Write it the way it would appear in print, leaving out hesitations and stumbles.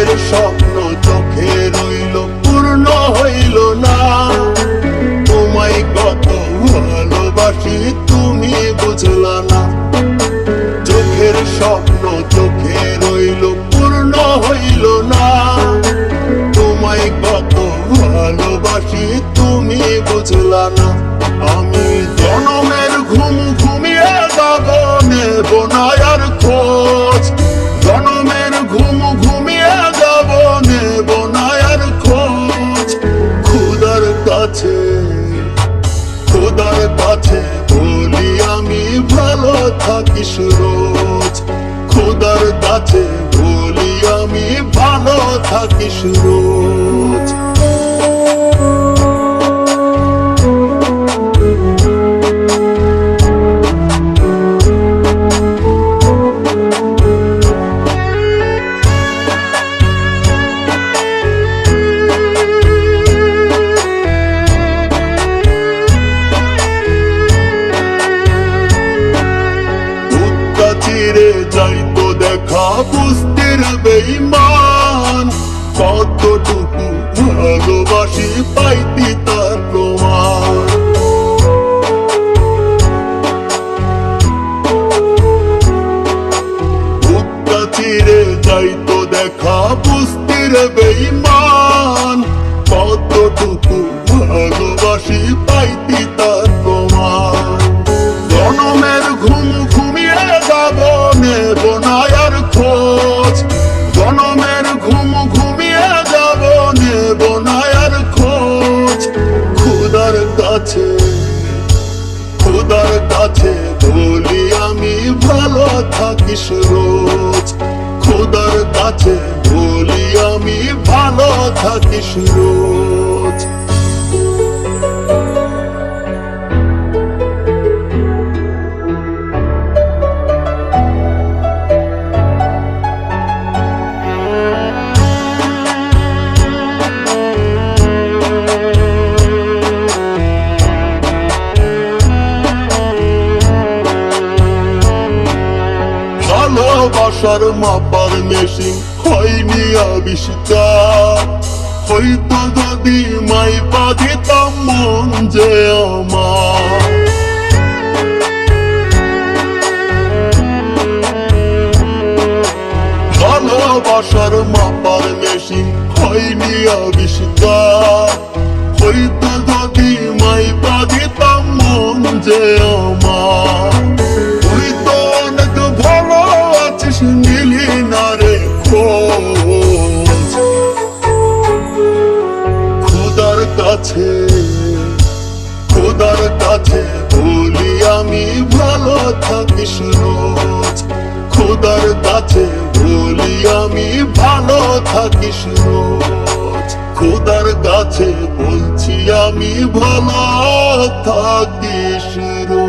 চোখের স্বপ্ন চোখে রইল, পূর্ণ হইল না। তোমায় কত ভালোবাসি তুমি বুঝলা না। চোখের স্বপ্ন চোখে রইল, পূর্ণ হইল না। তোমায় কত ভালোবাসি তুমি বুঝলা না। আমি জনমের ঘুম ঘুমিয়ে যাব, নেব না আর খোঁজ। জনমের ঘুম ঘুমিয়ে যাব, নেব না আর খোঁজ। খোদার কাছে বলি আমি ভালো থাকিস রোজ। খোদার কাছে বলি আমি ভালো থাকিস রোজ। চিরে যাইতো দেখা বুঝতির বেঈমান, কতটুকু ভালোবাসি পাইতি তার প্রমাণ। বুকটা চিরে যাইতো দেখা বুঝতির বেঈমান, কতটুকু ভালোবাসি পাইতি তার প্রমাণ। জনমের ঘুম ঘুমিয়ে যাব, নেব না আর খোঁজ। জনমের ঘুম ঘুমিয়ে যাব, নেব না আর খোঁজ। খোদার কাছে বলি আমি ভালো থাকিস রোজ। খোদার কাছে বলি আমি ভালো থাকিস রোজ। ভালোবাসার মাপার মেশিন হয়নি আবিষ্কার, হয়তো যদি মাইপা দিতাম মন যে আমার। ভালোবাসার মাপার মেশিন হয়নি আবিষ্কার, হয়তো যদি মাইপা দিতাম মন যে আমার। নিলি না রে খোঁজ। খোদার কাছে বলি আমি ভালো থাকিস রোজ। খোদার কাছে বলি আমি ভালো থাকিস রোজ। খোদার কাছে বলছি আমি ভালো থাকিস রোজ।